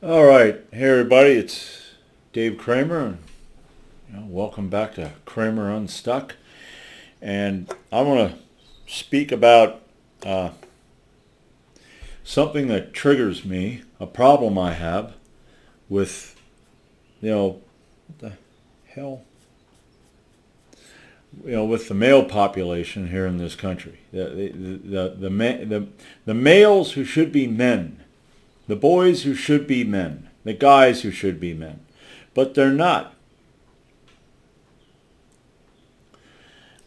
All right, hey everybody, it's Dave Kramer. Welcome back to Kramer Unstuck, and I want to speak about uh, something that triggers me, a problem I have with, what the hell, with the male population here in this country. The males who should be men, the boys who should be men, the guys who should be men, but they're not.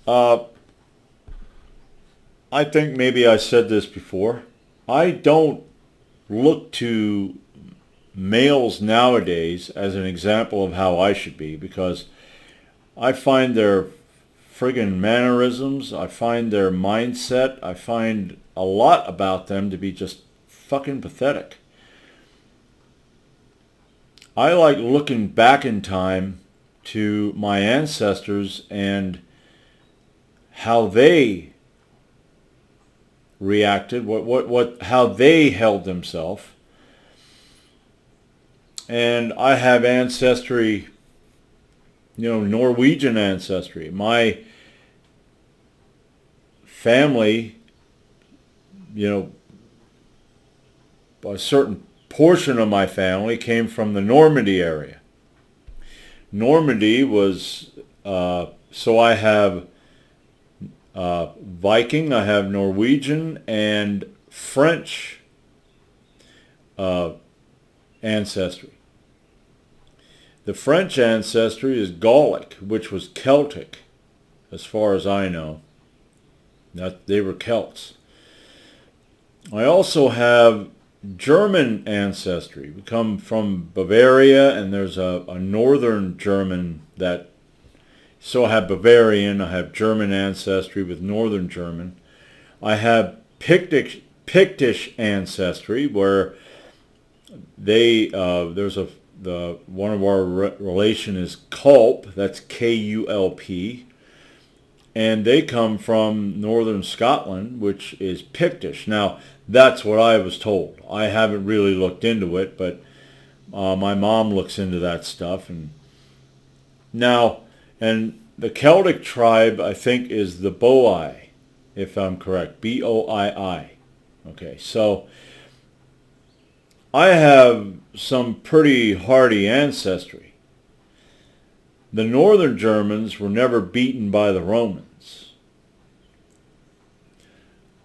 Uh, I think maybe I said this before. I don't look to males nowadays as an example of how I should be because I find their friggin' mannerisms, I find their mindset, I find a lot about them to be just fucking pathetic. I like looking back in time to my ancestors and how they reacted, how they held themselves. And I have ancestry, Norwegian ancestry. My family, a certain portion of my family came from the Normandy area. Normandy was, so I have Viking, I have Norwegian and French ancestry. The French ancestry is Gallic, which was Celtic, as far as I know. That they were Celts. I also have German ancestry. We come from Bavaria, and there's a northern German that. So I have Bavarian, I have German ancestry with northern German. I have Pictish ancestry, where there's one of our relation is Culp, that's Kulp, and they come from northern Scotland, which is Pictish. Now, that's what I was told. I haven't really looked into it, but my mom looks into that stuff. And the Celtic tribe, I think, is the Boii, if I'm correct, Boii. Okay, so I have some pretty hardy ancestry. The northern Germans were never beaten by the Romans.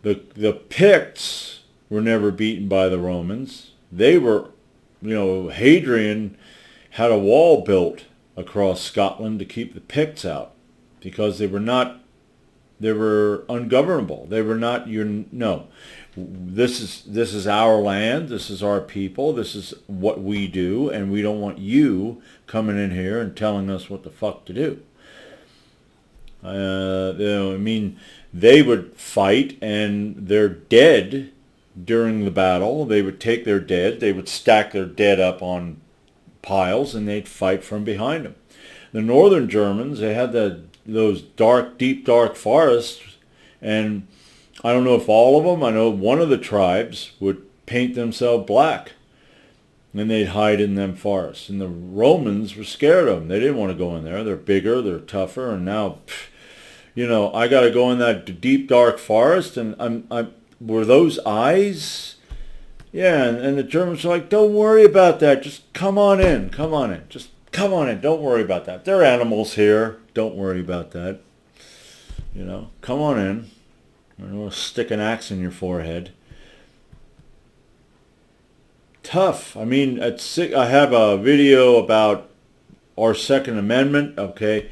The Picts were never beaten by the Romans. They were, Hadrian had a wall built across Scotland to keep the Picts out because they were ungovernable. They were not this is our land, this is our people, this is what we do, and we don't want you coming in here and telling us what the fuck to do. They would fight, and their dead during the battle, they would take their dead, they would stack their dead up on piles, and they'd fight from behind them. The northern Germans, they had those deep dark forests, and I don't know if all of them, I know one of the tribes would paint themselves black, and they'd hide in them forests. And the Romans were scared of them. They didn't want to go in there. They're bigger, they're tougher, and now, I got to go in that deep dark forest, and were those eyes? Yeah, and the Germans are like, don't worry about that. Just come on in. Just come on in. Don't worry about that. There are animals here. Don't worry about that. Come on in. I don't want to stick an axe in your forehead. Tough. I mean, I have a video about our Second Amendment. Okay,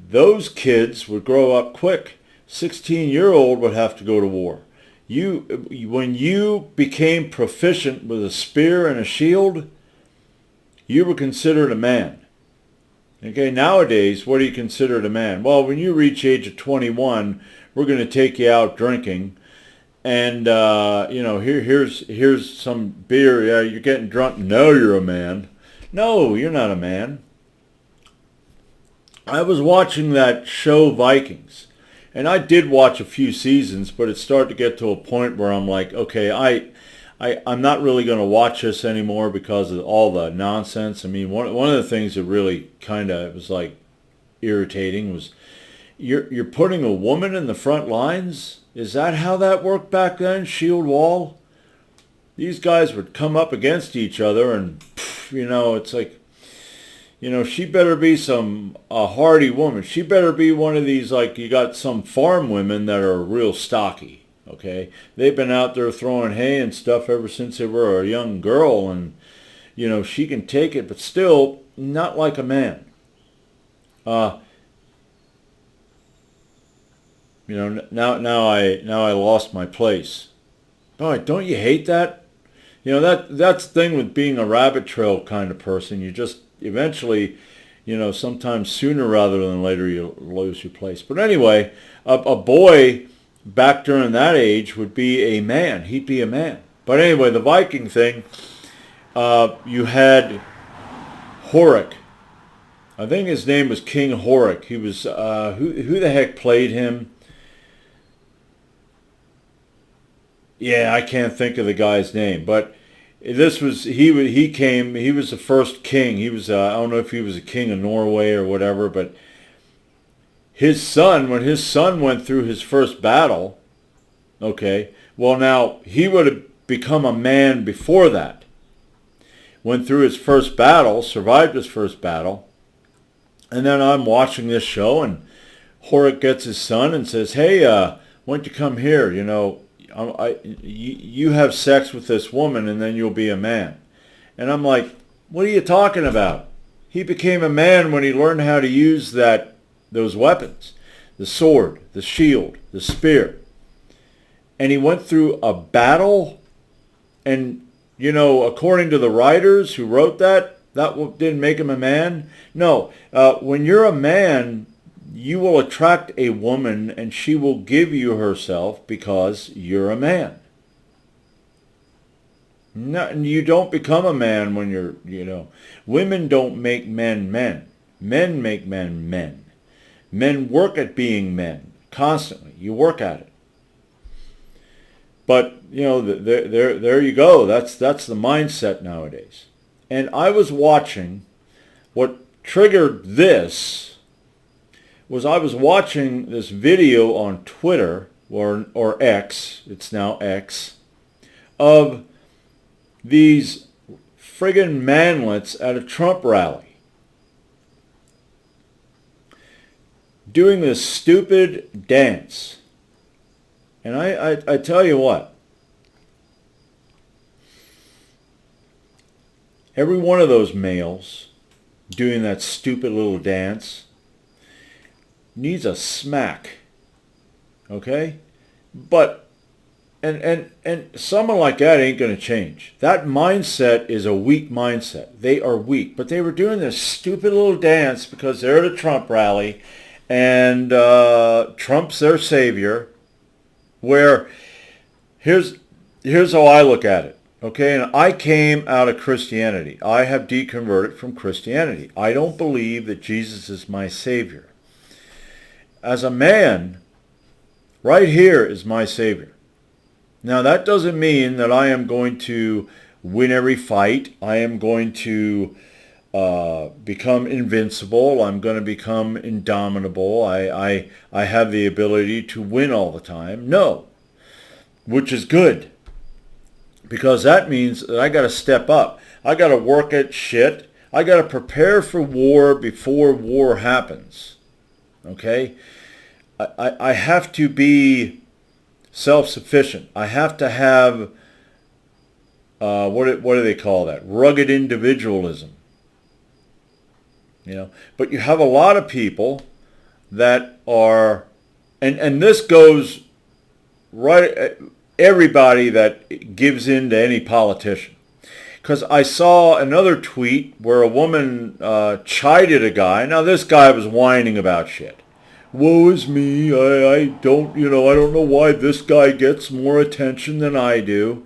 those kids would grow up quick. 16-year-old would have to go to war. When you became proficient with a spear and a shield, you were considered a man. Okay, nowadays, what do you consider a man? Well, when you reach age of 21, we're going to take you out drinking, and here's some beer. Yeah, you're getting drunk. No, you're a man. No, you're not a man. I was watching that show Vikings, and I did watch a few seasons, but it started to get to a point where I'm like, okay, I'm not really going to watch this anymore because of all the nonsense. I mean, one of the things that really kind of was like irritating was you're putting a woman in the front lines. Is that how that worked back then? Shield wall. These guys would come up against each other, and it's like, she better be a hardy woman. She better be one of these, like, you got some farm women that are real stocky. Okay, they've been out there throwing hay and stuff ever since they were a young girl, and she can take it, but still not like a man. Now I lost my place. Boy, don't you hate that? That's the thing with being a rabbit trail kind of person. You just eventually, sometimes sooner rather than later, you lose your place. But anyway, a boy back during that age would be a man. He'd be a man. But anyway, the Viking thing, you had Horik. I think his name was King Horik. He was, who the heck played him? Yeah, I can't think of the guy's name. But this was, he was the first king. He was, I don't know if he was a king of Norway or whatever, but when his son went through his first battle, okay, well now, he would have become a man before that. Went through his first battle, survived his first battle, and then I'm watching this show, and Horik gets his son and says, hey, why don't you come here, you have sex with this woman and then you'll be a man. And I'm like, what are you talking about? He became a man when he learned how to use those weapons, the sword, the shield, the spear. And he went through a battle, and, according to the writers who wrote that didn't make him a man. No, when you're a man, you will attract a woman and she will give you herself because you're a man. No, you don't become a man when women don't make men men. Men make men men. Men work at being men constantly. You work at it. But, there you go. That's the mindset nowadays. And I was watching, what triggered this was I was watching this video on Twitter, or X, it's now X, of these friggin' manlets at a Trump rally doing this stupid dance. And I tell you what, every one of those males doing that stupid little dance needs a smack, okay? But, and someone like that ain't going to change. That mindset is a weak mindset. They are weak. But they were doing this stupid little dance because they're at a Trump rally, and Trump's their savior, where here's how I look at it, okay? And I came out of Christianity. I have deconverted from Christianity. I don't believe that Jesus is my savior. As a man, right here is my savior. Now, that doesn't mean that I am going to win every fight. I am going to become invincible. I'm going to become indomitable. I have the ability to win all the time. No, which is good, because that means that I got to step up. I got to work at shit. I got to prepare for war before war happens. Okay? I have to be self-sufficient. I have to have, what do they call that? Rugged individualism. But you have a lot of people that are, and this goes right, everybody that gives in to any politician. Because I saw another tweet where a woman chided a guy. Now, this guy was whining about shit. Woe is me, I don't know why this guy gets more attention than I do.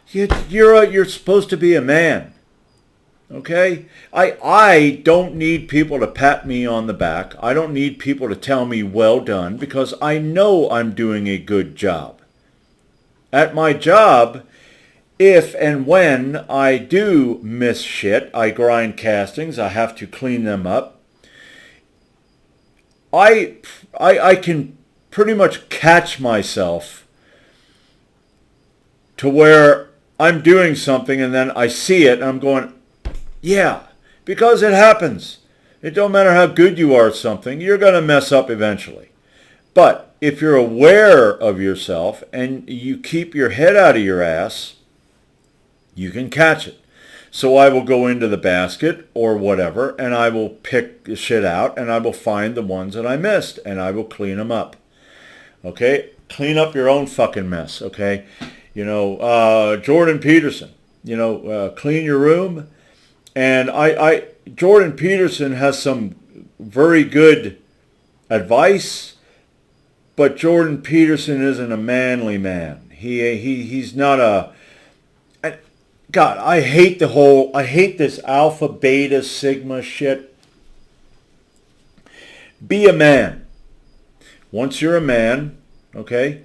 You're supposed to be a man, okay? I don't need people to pat me on the back. I don't need people to tell me well done, because I know I'm doing a good job. At my job, if and when I do miss shit, I grind castings, I have to clean them up. I can pretty much catch myself to where I'm doing something and then I see it and I'm going, yeah, because it happens. It don't matter how good you are at something, you're going to mess up eventually. But if you're aware of yourself and you keep your head out of your ass, you can catch it. So I will go into the basket or whatever, and I will pick the shit out, and I will find the ones that I missed, and I will clean them up. Okay? Clean up your own fucking mess, okay? Jordan Peterson, clean your room. And Jordan Peterson has some very good advice, but Jordan Peterson isn't a manly man. He's not a... God, I hate this alpha, beta, sigma shit. Be a man. Once you're a man, okay,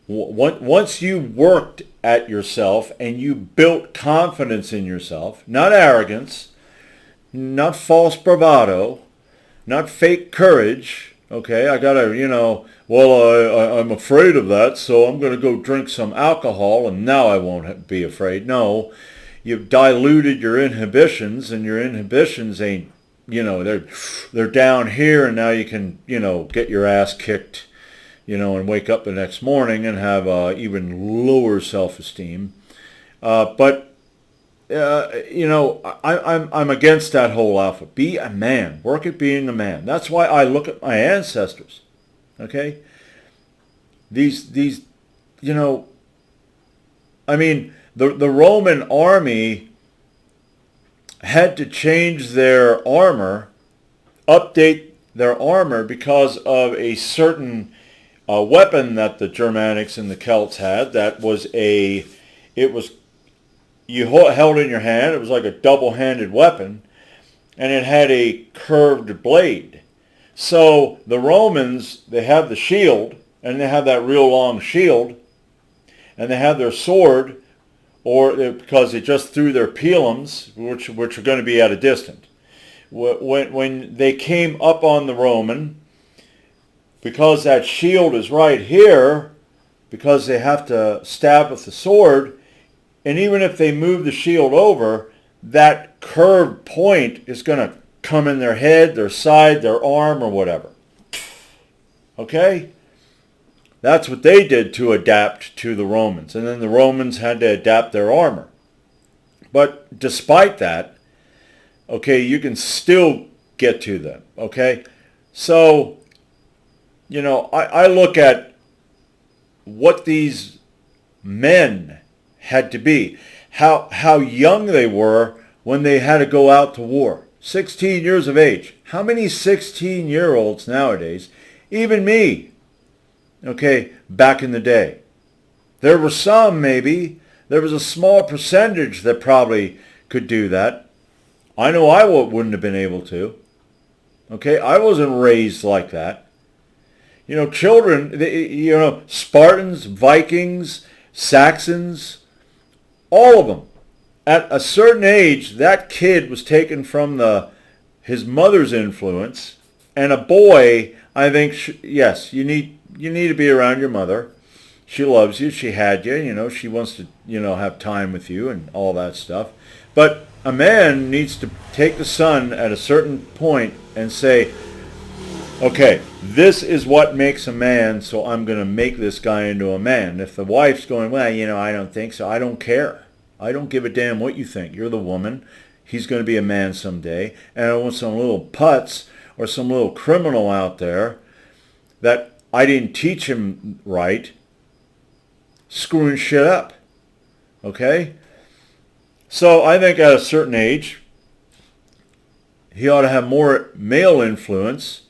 once you worked at yourself and you built confidence in yourself, not arrogance, not false bravado, not fake courage, okay, I gotta, I'm afraid of that, so I'm going to go drink some alcohol and now I won't be afraid. No, you've diluted your inhibitions, and your inhibitions ain't, they're down here, and now you can, get your ass kicked, and wake up the next morning and have even lower self-esteem. I'm against that whole alpha. Be a man. Work at being a man. That's why I look at my ancestors. Okay? The Roman army had to change their armor, update their armor because of a certain weapon that the Germanics and the Celts had. That was you held in your hand. It was like a double-handed weapon, and it had a curved blade. So the Romans, they have the shield, and they have that real long shield, and they have their sword, because they just threw their pilums, which are going to be at a distance. When they came up on the Roman, because that shield is right here, because they have to stab with the sword, and even if they move the shield over, that curved point is going to come in their head, their side, their arm, or whatever. Okay? That's what they did to adapt to the Romans. And then the Romans had to adapt their armor. But despite that, okay, you can still get to them. Okay? So, I look at what these men had to be, how young they were when they had to go out to war. 16 years of age. How many 16-year-olds nowadays, even me, okay, back in the day? There were some, maybe. There was a small percentage that probably could do that. I know I wouldn't have been able to. Okay, I wasn't raised like that. Children, Spartans, Vikings, Saxons, all of them. At a certain age, that kid was taken from his mother's influence, and a boy, I think, yes, you need to be around your mother. She loves you. She had you. She wants to, have time with you and all that stuff. But a man needs to take the son at a certain point and say, okay, this is what makes a man, so I'm going to make this guy into a man. If the wife's going, well, I don't think so, I don't care. I don't give a damn what you think. You're the woman. He's going to be a man someday. And I want some little putz or some little criminal out there that I didn't teach him right screwing shit up. Okay? So I think at a certain age, he ought to have more male influence.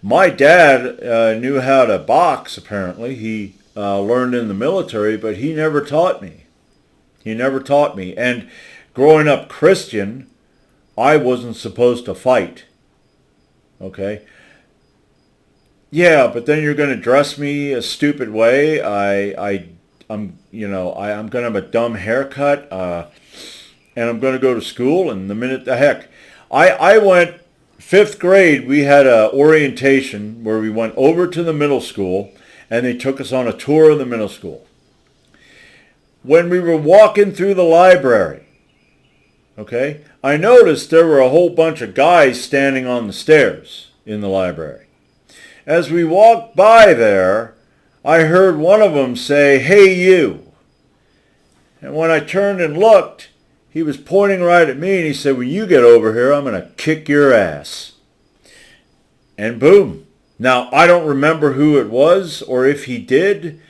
My dad knew how to box, apparently. He learned in the military, but he never taught me. He never taught me. And growing up Christian, I wasn't supposed to fight. Okay? Yeah, but then you're going to dress me a stupid way. I'm going to have a dumb haircut, and I'm going to go to school. And the heck, I went 5th grade. We had a orientation where we went over to the middle school, and they took us on a tour of the middle school. When we were walking through the library, okay, I noticed there were a whole bunch of guys standing on the stairs in the library. As we walked by there, I heard one of them say, "Hey, you." And when I turned and looked, he was pointing right at me, and he said, "When you get over here, I'm going to kick your ass." And boom. Now, I don't remember who it was or if he did,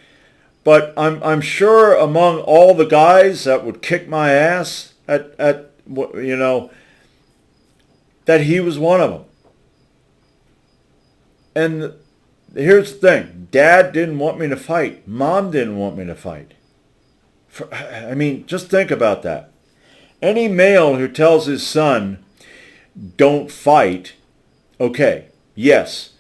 but I'm sure among all the guys that would kick my ass that he was one of them. And here's the thing. Dad didn't want me to fight. Mom didn't want me to fight. Just think about that. Any male who tells his son, don't fight, okay, yes,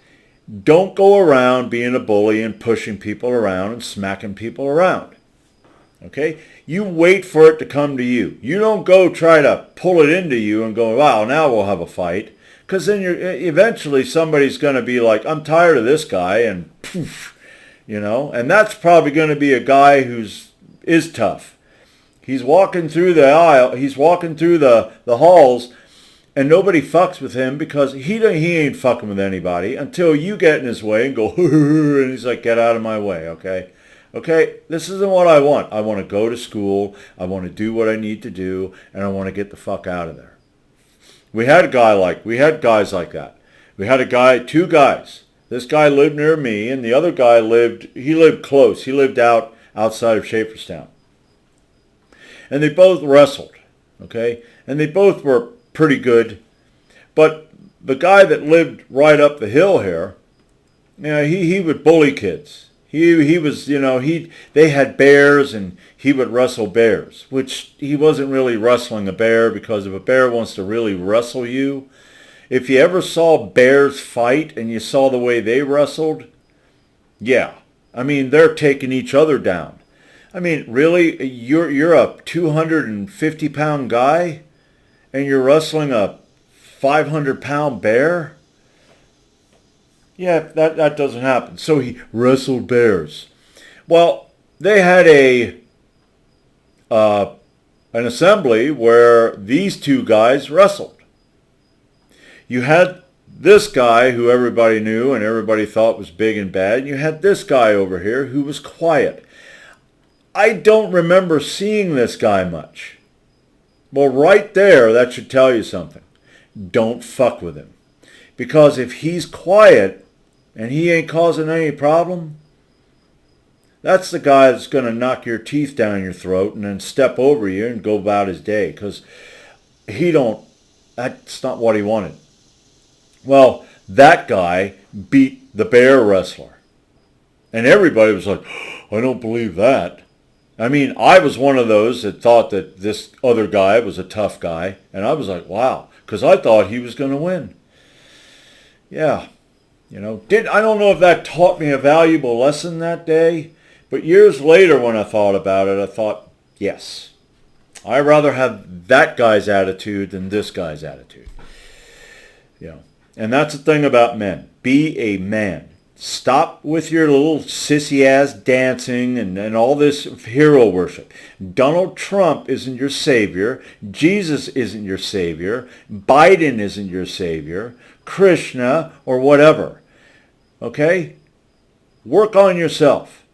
don't go around being a bully and pushing people around and smacking people around. Okay? You wait for it to come to you. You don't go try to pull it into you and go, wow, now we'll have a fight. Because then eventually somebody's going to be like, I'm tired of this guy, and poof, and that's probably going to be a guy is tough. He's walking through the aisle, he's walking through the halls, and nobody fucks with him because he ain't fucking with anybody until you get in his way and go, and he's like, get out of my way, okay? Okay, this isn't what I want. I want to go to school, I want to do what I need to do, and I want to get the fuck out of there. We had guys like that. We had two guys. This guy lived near me, and the other guy lived close. He lived outside of Schaeferstown. And they both wrestled, okay? And they both were pretty good. But the guy that lived right up the hill here, he would bully kids. He was, they had bears, and he would wrestle bears, which he wasn't really wrestling a bear, because if a bear wants to really wrestle you, if you ever saw bears fight and you saw the way they wrestled, yeah, they're taking each other down. Really, you're a 250-pound guy and you're wrestling a 500-pound bear? Yeah, that doesn't happen. So he wrestled bears. Well, they had an assembly where these two guys wrestled. You had this guy who everybody knew and everybody thought was big and bad, and you had this guy over here who was quiet. I don't remember seeing this guy much. Well, right there, that should tell you something. Don't fuck with him. Because if he's quiet and he ain't causing any problem, that's the guy that's going to knock your teeth down your throat and then step over you and go about his day. Because that's not what he wanted. Well, that guy beat the bear wrestler. And everybody was like, I don't believe that. I was one of those that thought that this other guy was a tough guy. And I was like, wow, because I thought he was going to win. Yeah. I don't know if that taught me a valuable lesson that day. But years later when I thought about it, I thought, yes, I'd rather have that guy's attitude than this guy's attitude. And that's the thing about men. Be a man. Stop with your little sissy-ass dancing and all this hero worship. Donald Trump isn't your savior. Jesus isn't your savior. Biden isn't your savior. Krishna or whatever. Okay? Work on yourself.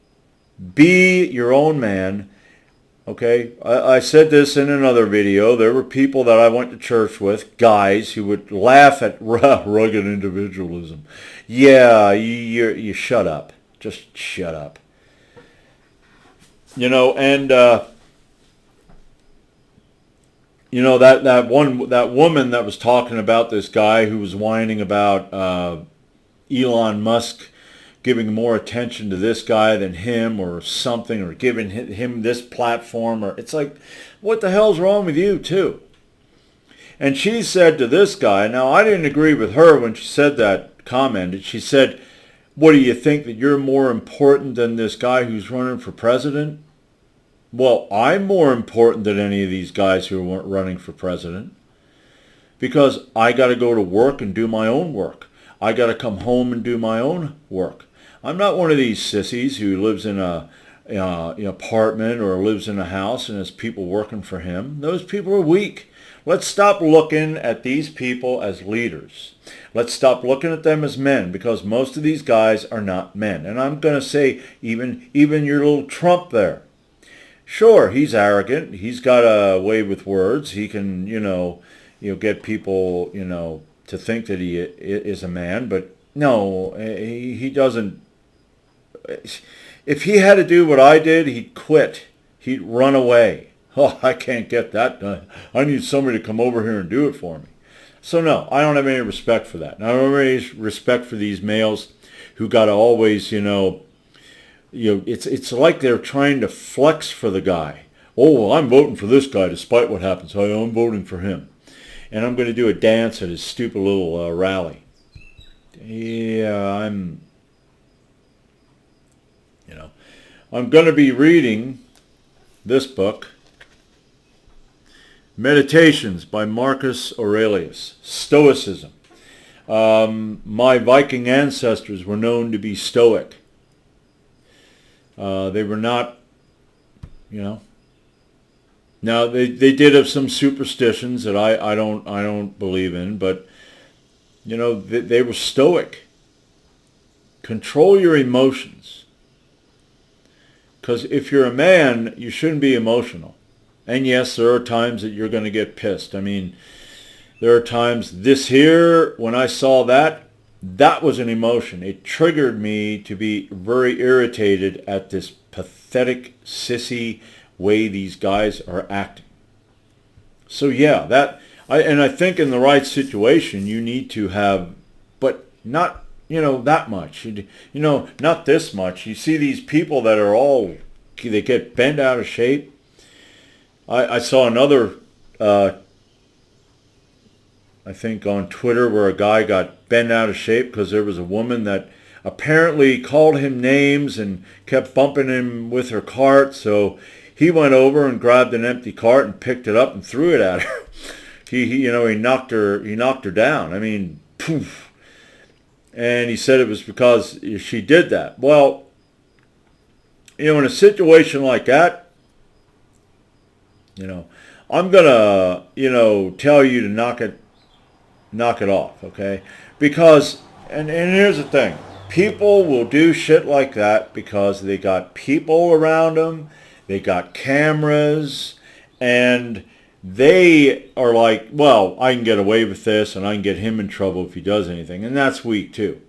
Be your own man. Okay? I said this in another video. There were people that I went to church with, guys, who would laugh at rugged individualism. Yeah, you shut up. Just shut up. And that woman that was talking about this guy who was whining about Elon Musk giving more attention to this guy than him or something, or giving him this platform, or it's like, what the hell's wrong with you too? And she said to this guy, now I didn't agree with her when she said that comment. She said, what do you think, that you're more important than this guy who's running for president? Well, I'm more important than any of these guys who weren't running for president because I got to go to work and do my own work. I got to come home and do my own work. I'm not one of these sissies who lives in an apartment or lives in a house and has people working for him. Those people are weak. Let's stop looking at these people as leaders. Let's stop looking at them as men because most of these guys are not men. And I'm going to say even your little Trump there. Sure, he's arrogant. He's got a way with words. He can, get people, to think that he is a man. But no, he doesn't. If he had to do what I did, he'd quit. He'd run away. Oh, I can't get that done. I need somebody to come over here and do it for me. So no, I don't have any respect for that. And I don't have any respect for these males who got to always, it's like they're trying to flex for the guy. Oh, well, I'm voting for this guy despite what happens. I'm voting for him. And I'm going to do a dance at his stupid little rally. Yeah, I'm going to be reading this book, Meditations by Marcus Aurelius, Stoicism. My Viking ancestors were known to be stoic. They were not, Now they did have some superstitions that I don't believe in, but they were stoic. Control your emotions. Because if you're a man, you shouldn't be emotional. And yes, there are times that you're going to get pissed. I mean, there are times this here, when I saw that was an emotion. It triggered me to be very irritated at this pathetic, sissy way these guys are acting. So yeah, I think in the right situation you need to have, but not that much. Not this much. You see these people that are they get bent out of shape. I saw another, I think on Twitter, where a guy got bent out of shape because there was a woman that apparently called him names and kept bumping him with her cart. So he went over and grabbed an empty cart and picked it up and threw it at her. He knocked her down. I mean, poof. And he said it was because she did that. Well, in a situation like that, I'm gonna, tell you to knock it off, okay? Because, and here's the thing, people will do shit like that because they got people around them, they got cameras, and they are like, well, I can get away with this and I can get him in trouble if he does anything. And that's weak too.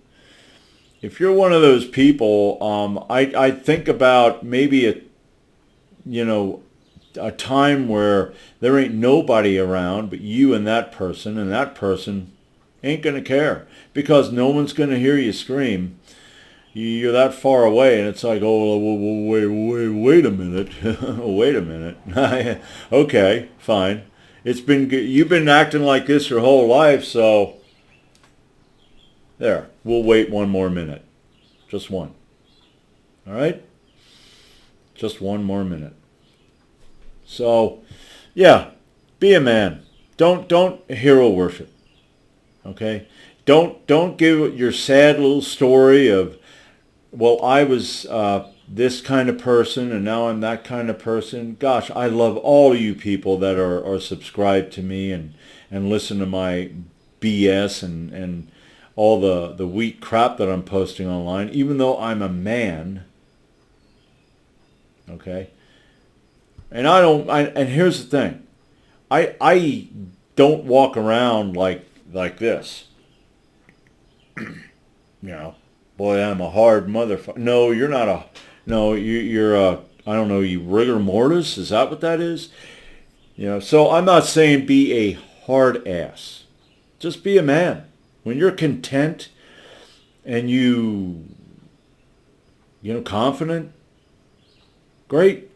If you're one of those people, I think about maybe a time where there ain't nobody around but you and that person ain't going to care because no one's going to hear you scream. You're that far away, and it's like, oh, wait a minute, wait a minute. Okay, fine. You've been acting like this your whole life, so there. We'll wait one more minute, just one. All right, just one more minute. So, yeah, be a man. Don't hero worship. Okay, don't give your sad little story of, well, I was this kind of person and now I'm that kind of person. Gosh, I love all of you people that are subscribed to me and listen to my BS and all the weak crap that I'm posting online, even though I'm a man. Okay? And and here's the thing. I don't walk around like this. Boy, I'm a hard motherfucker. No, you're not you're a, I don't know, you rigor mortis? Is that what that is? So I'm not saying be a hard ass. Just be a man. When you're content and confident, great.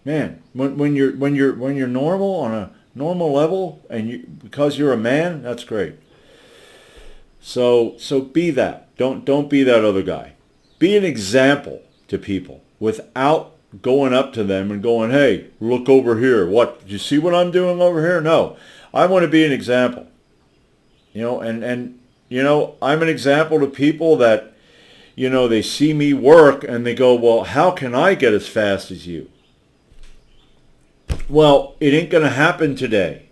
Man, when you're normal on a normal level and because you're a man, that's great. So be that. Don't be that other guy. Be an example to people without going up to them and going, hey, look over here. What, do you see what I'm doing over here? No. I want to be an example. And I'm an example to people that, they see me work and they go, well, how can I get as fast as you? Well, it ain't going to happen today.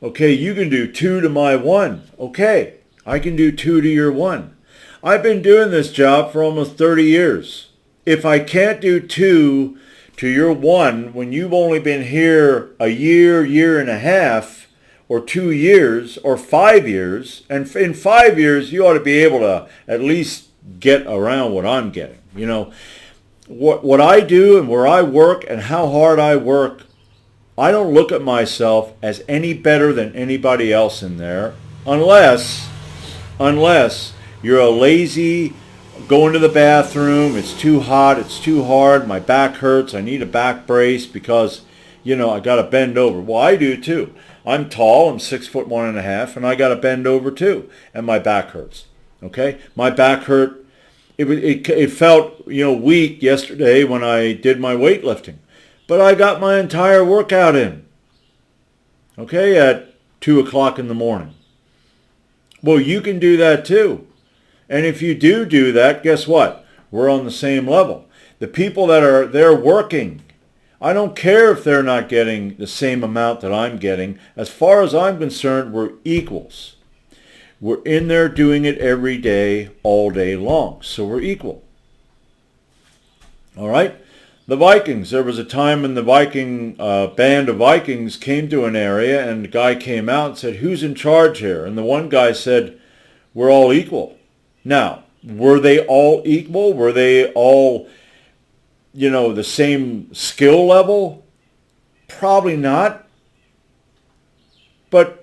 Okay, you can do 2 to my 1. Okay, I can do 2 to your 1. I've been doing this job for almost 30 years. If I can't do 2 to your 1 when you've only been here a year, year and a half, or 2 years, or 5 years, and in 5 years you ought to be able to at least get around what I'm getting. What I do and where I work and how hard I work, I don't look at myself as any better than anybody else in there unless you're a lazy, going to the bathroom, it's too hot, it's too hard, my back hurts, I need a back brace because, I got to bend over. Well, I do too. I'm tall, I'm 6'1.5", and I got to bend over too, and my back hurts. Okay? My back hurt. It felt, weak yesterday when I did my weightlifting. But I got my entire workout in. Okay? At 2 o'clock in the morning. Well, you can do that too. And if you do that, guess what? We're on the same level. The people that are there working, I don't care if they're not getting the same amount that I'm getting. As far as I'm concerned, we're equals. We're in there doing it every day, all day long. So we're equal. All right? The Vikings. There was a time when the Viking band of Vikings came to an area and the guy came out and said, who's in charge here? And the one guy said, we're all equal. Now, were they all equal? Were they all, the same skill level? Probably not. But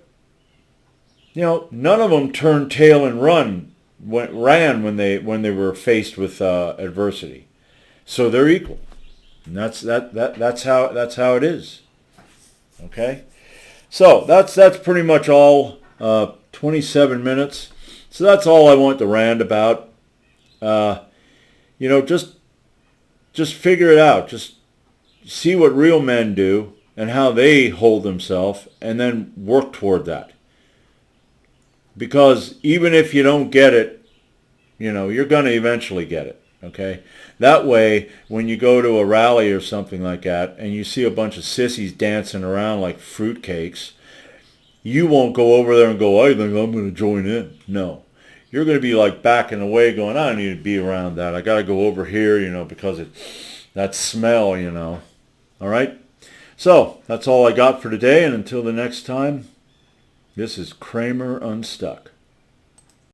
none of them turned tail and ran when they were faced with adversity. So they're equal, and that's how it is. Okay, so that's pretty much all. 27 minutes. So that's all I want to rant about. Just figure it out. Just see what real men do and how they hold themselves, and then work toward that. Because even if you don't get it, you're going to eventually get it, okay? That way, when you go to a rally or something like that, and you see a bunch of sissies dancing around like fruitcakes, you won't go over there and go, I think I'm going to join in. No. You're going to be like backing away going, I don't need to be around that. I got to go over here, because that smell, All right? So, that's all I got for today, and until the next time, this is Kramer Unstuck.